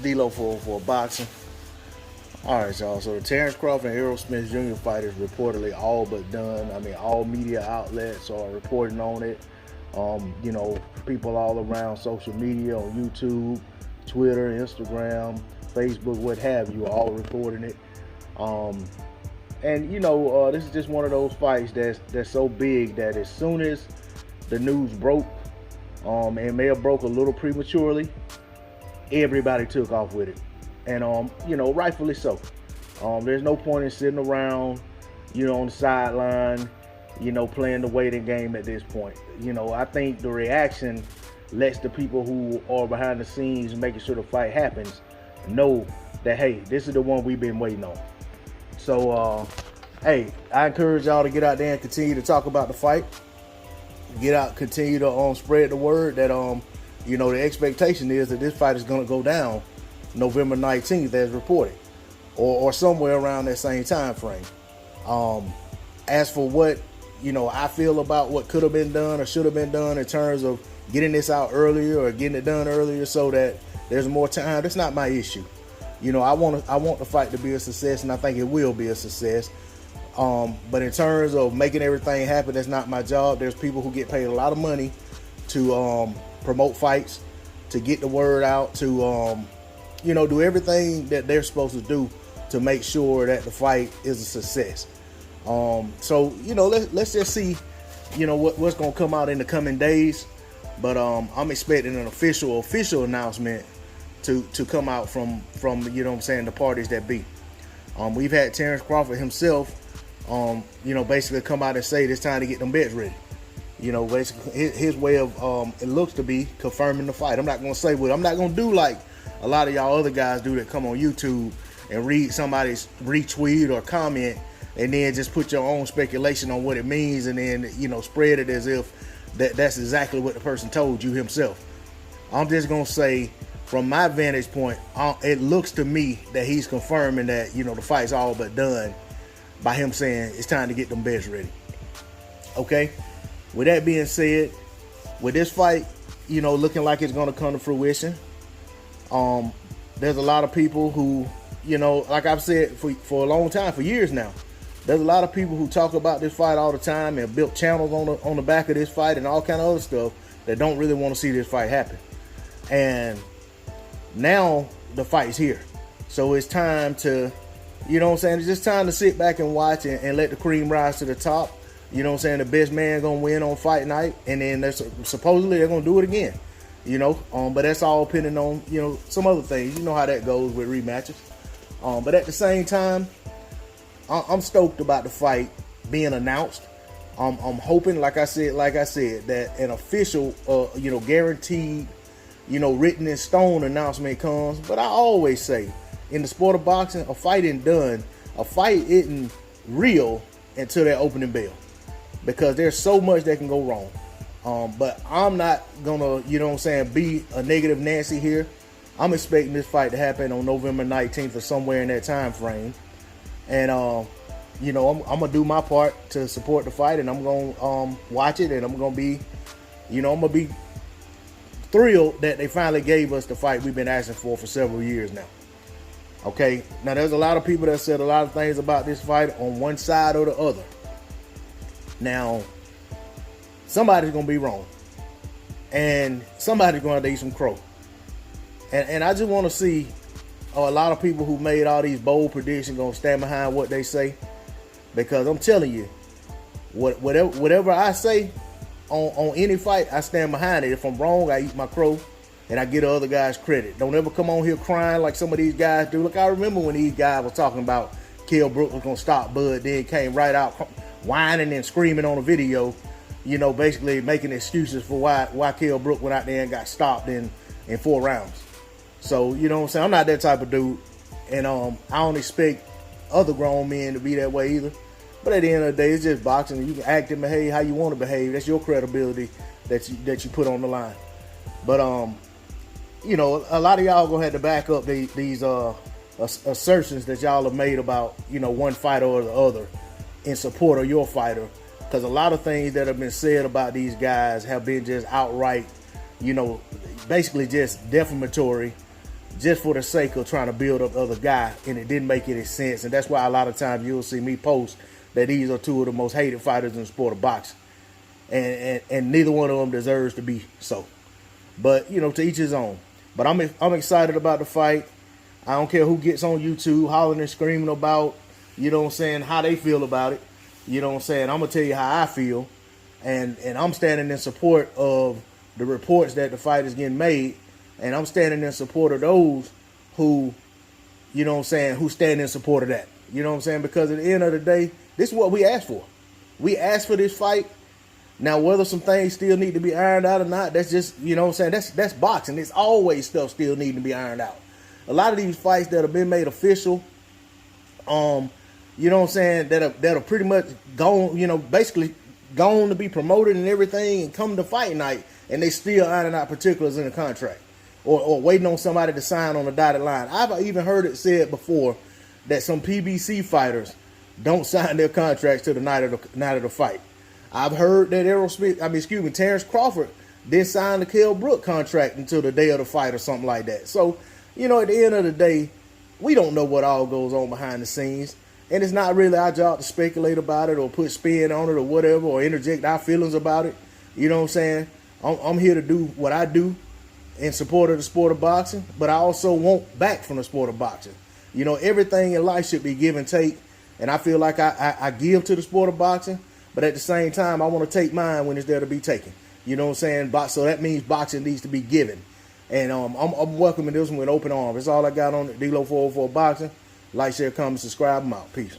D-Lo for boxing. All right, y'all. So the Terence Crawford and Errol Spence Jr. fight is reportedly all but done. I mean, all media outlets are reporting on it. People all around social media, on YouTube, Twitter, Instagram, Facebook, what have you, all reporting it. This is just one of those fights that's so big that as soon as the news broke, and may have broke a little prematurely, everybody took off with it. And, rightfully so. There's no point in sitting around, on the sideline, playing the waiting game at this point. I think the reaction lets the people who are behind the scenes making sure the fight happens know that, hey, this is the one we've been waiting on. So, hey, I encourage y'all to get out there and continue to talk about the fight. Get out, continue to spread the word that, the expectation is that this fight is going to go down November 19th as reported, or somewhere around that same time frame. As for what I feel about what could have been done or should have been done in terms of getting this out earlier or getting it done earlier so that there's more time, that's not my issue. I want the fight to be a success, and I think it will be a success. But in terms of making everything happen, that's not my job. There's people who get paid a lot of money to promote fights, to get the word out, to do everything that they're supposed to do to make sure that the fight is a success. Let's just see, what's going to come out in the coming days. But I'm expecting an official announcement to come out from the parties that be. We've had Terence Crawford himself, basically come out and say it's time to get them bets ready. Basically his way of, it looks to be confirming the fight. I'm not going to do like a lot of y'all other guys do that come on YouTube and read somebody's retweet or comment and then just put your own speculation on what it means and then, spread it as if that's exactly what the person told you himself. I'm just going to say, from my vantage point, it looks to me that he's confirming that, the fight's all but done by him saying it's time to get them bets ready. Okay? With that being said, with this fight, looking like it's going to come to fruition, there's a lot of people who, like I've said for a long time, for years now, there's a lot of people who talk about this fight all the time and built channels on the back of this fight and all kind of other stuff that don't really want to see this fight happen. And now the fight's here. So it's time to, it's just time to sit back and watch and let the cream rise to the top. The best man going to win on fight night. And then supposedly they're going to do it again. But that's all depending on, some other things. You know how that goes with rematches. But at the same time, I'm stoked about the fight being announced. I'm hoping, like I said, that an official, guaranteed, written in stone announcement comes. But I always say, in the sport of boxing, a fight isn't done. A fight isn't real until that opening bell, because there's so much that can go wrong. But I'm not gonna, be a negative Nancy here. I'm expecting this fight to happen on November 19th or somewhere in that time frame. And I'm gonna do my part to support the fight, and I'm gonna watch it, and I'm gonna be, I'm gonna be thrilled that they finally gave us the fight we've been asking for several years now. Okay, now there's a lot of people that said a lot of things about this fight on one side or the other. Now, somebody's gonna be wrong, and somebody's gonna have to eat some crow. And I just want to see a lot of people who made all these bold predictions gonna stand behind what they say, because I'm telling you, whatever I say on any fight, I stand behind it. If I'm wrong, I eat my crow, and I give the other guys credit. Don't ever come on here crying like some of these guys do. Look, I remember when these guys were talking about Kell Brook was gonna stop Bud, then came right out whining and screaming on a video, basically making excuses for why Kell Brook went out there and got stopped in 4 rounds. So, I'm not that type of dude. And I don't expect other grown men to be that way either. But at the end of the day, it's just boxing. You can act and behave how you want to behave. That's your credibility that you put on the line. But, a lot of y'all gonna have to back up these assertions that y'all have made about, one fighter or the other in support of your fighter. Because a lot of things that have been said about these guys have been just outright, basically just defamatory, just for the sake of trying to build up the other guy, and it didn't make any sense. And that's why a lot of times you'll see me post that these are two of the most hated fighters in the sport of boxing. And neither one of them deserves to be so. But, you know, to each his own. But I'm excited about the fight. I don't care who gets on YouTube hollering and screaming about, you know what I'm saying, how they feel about it. You know what I'm saying? I'm going to tell you how I feel. And I'm standing in support of the reports that the fight is getting made. And I'm standing in support of those who, you know what I'm saying, who stand in support of that. You know what I'm saying? Because at the end of the day, this is what we asked for. We asked for this fight. Now, whether some things still need to be ironed out or not, that's just, you know what I'm saying, that's boxing. There's always stuff still needing to be ironed out. A lot of these fights that have been made official, you know what I'm saying, that are pretty much gone, you know, basically gone to be promoted and everything and come to fight night, and they still ironing out particulars in the contract or waiting on somebody to sign on the dotted line. I've even heard it said before that some PBC fighters don't sign their contracts to the night of the fight. I've heard that Terence Crawford didn't sign the Kell Brook contract until the day of the fight or something like that. So, you know, at the end of the day, we don't know what all goes on behind the scenes. And it's not really our job to speculate about it or put spin on it or whatever or interject our feelings about it. You know what I'm saying? I'm here to do what I do in support of the sport of boxing, but I also want back from the sport of boxing. You know, everything in life should be give and take. And I feel like I give to the sport of boxing. But at the same time, I want to take mine when it's there to be taken. You know what I'm saying? So that means boxing needs to be given. And I'm welcoming this one with open arms. That's all I got on D-Lo 404 Boxing. Like, share, comment, subscribe. I'm out. Peace.